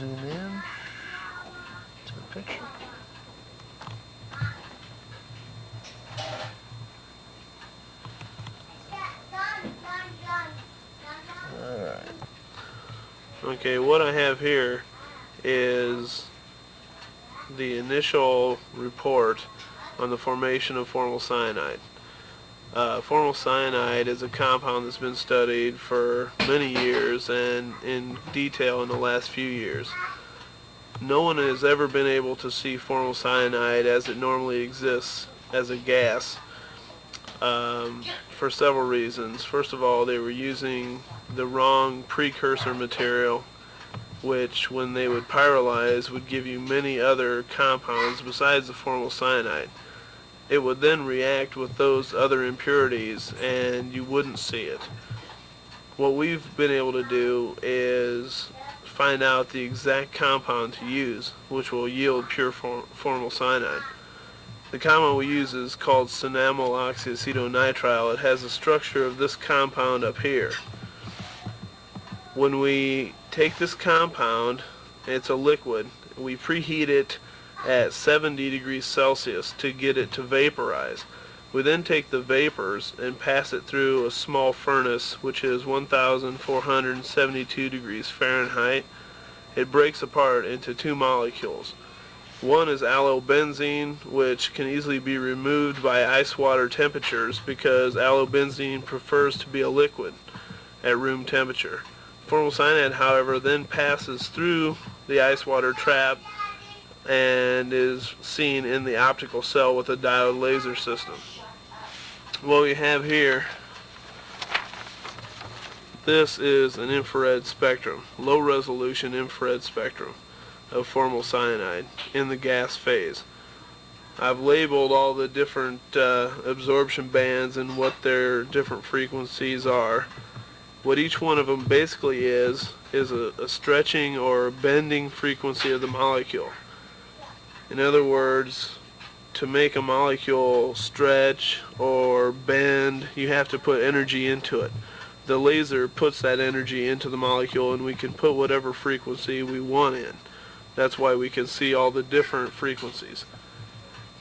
zoom in to the picture. Alright. Okay, what I have here is the initial report on the formation of formal cyanide. Formal cyanide is a compound that's been studied for many years and in detail in the last few years. No one has ever been able to see formal cyanide as it normally exists as a gas for several reasons. First of all, they were using the wrong precursor material, which when they would pyrolyze would give you many other compounds besides the formal cyanide. It would then react with those other impurities and you wouldn't see it. What we've been able to do is find out the exact compound to use, which will yield pure formal cyanide. The compound we use is called cinnamyl oxyacetonitrile. It has the structure of this compound up here. When we take this compound, it's a liquid, we preheat it at 70 degrees Celsius to get it to vaporize. We then take the vapors and pass it through a small furnace, which is 1,472 degrees Fahrenheit. It breaks apart into two molecules. One is allobenzene, which can easily be removed by ice water temperatures because allobenzene prefers to be a liquid at room temperature. Formal cyanide, however, then passes through the ice water trap and is seen in the optical cell with a diode laser system. What we have here, this is an infrared spectrum, low resolution infrared spectrum of formal cyanide in the gas phase. I've labeled all the different absorption bands and what their different frequencies are. What each one of them basically is a stretching or bending frequency of the molecule. In other words, to make a molecule stretch or bend, you have to put energy into it. The laser puts that energy into the molecule and we can put whatever frequency we want in. That's why we can see all the different frequencies.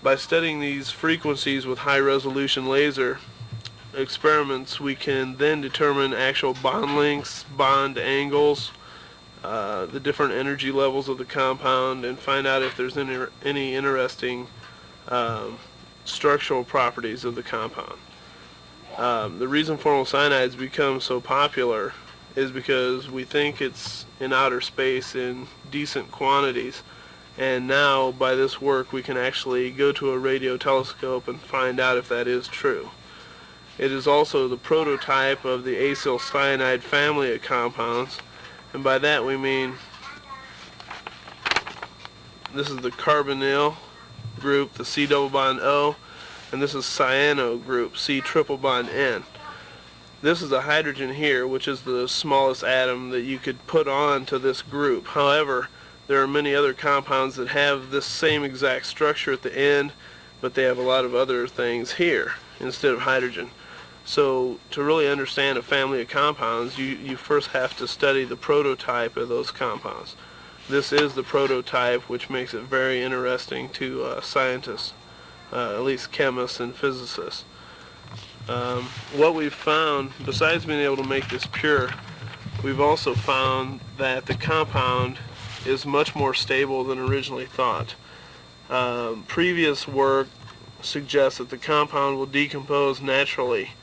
By studying these frequencies with high resolution laser experiments, we can then determine actual bond lengths, bond angles, the different energy levels of the compound, and find out if there's any interesting structural properties of the compound. The reason formal cyanide has become so popular is because we think it's in outer space in decent quantities, and now by this work we can actually go to a radio telescope and find out if that is true. It is also the prototype of the acyl cyanide family of compounds, and by that we mean this is the carbonyl group, the C double bond O, and this is cyano group, C triple bond N. This is a hydrogen here, which is the smallest atom that you could put on to this group. However, there are many other compounds that have this same exact structure at the end, but they have a lot of other things here instead of hydrogen. So to really understand a family of compounds, you first have to study the prototype of those compounds. This is the prototype, which makes it very interesting to scientists, at least chemists and physicists. What we've found, besides being able to make this pure, we've also found that the compound is much more stable than originally thought. Previous work suggests that the compound will decompose naturally.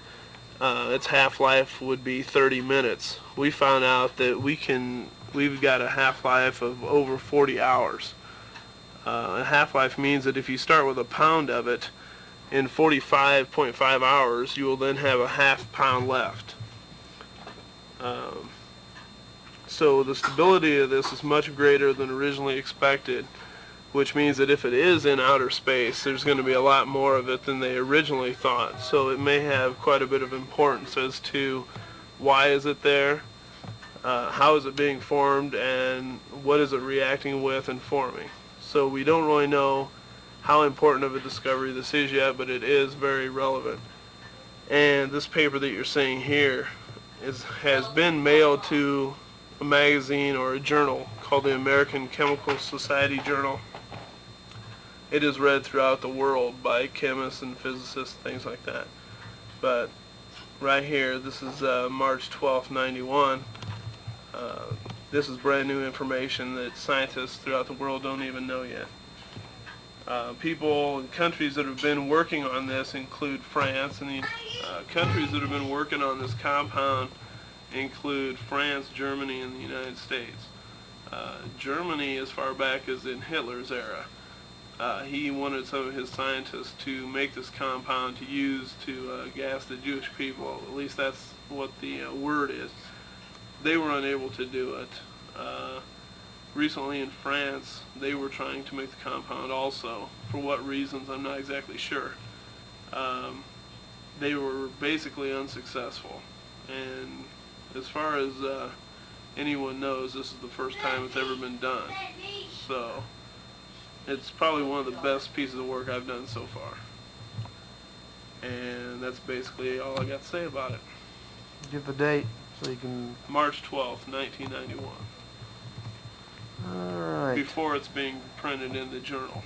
Its half-life would be 30 minutes. We found out that we've got a half-life of over 40 hours. A half-life means that if you start with a pound of it, in 45.5 hours you will then have a half pound left. So the stability of this is much greater than originally expected, which means that if it is in outer space, there's going to be a lot more of it than they originally thought. So it may have quite a bit of importance as to why is it there, how is it being formed, and what is it reacting with and forming. So we don't really know how important of a discovery this is yet, but it is very relevant. And this paper that you're seeing here has been mailed to a magazine or a journal called the American Chemical Society Journal. It is read throughout the world by chemists and physicists, things like that. But right here, this is March 12th, 91. This is brand new information that scientists throughout the world don't even know yet. People and countries that have been working on this include France, and the countries that have been working on this compound include France, Germany, and the United States. Germany, as far back as in Hitler's era, he wanted some of his scientists to make this compound to use to gas the Jewish people. At least that's what the word is. They were unable to do it. Recently in France, they were trying to make the compound also. For what reasons, I'm not exactly sure. They were basically unsuccessful. And as far as anyone knows, this is the first time it's ever been done. So it's probably one of the best pieces of work I've done so far. And that's basically all I got to say about it. Give the date so you can... March 12th, 1991. All right. Before it's being printed in the journal.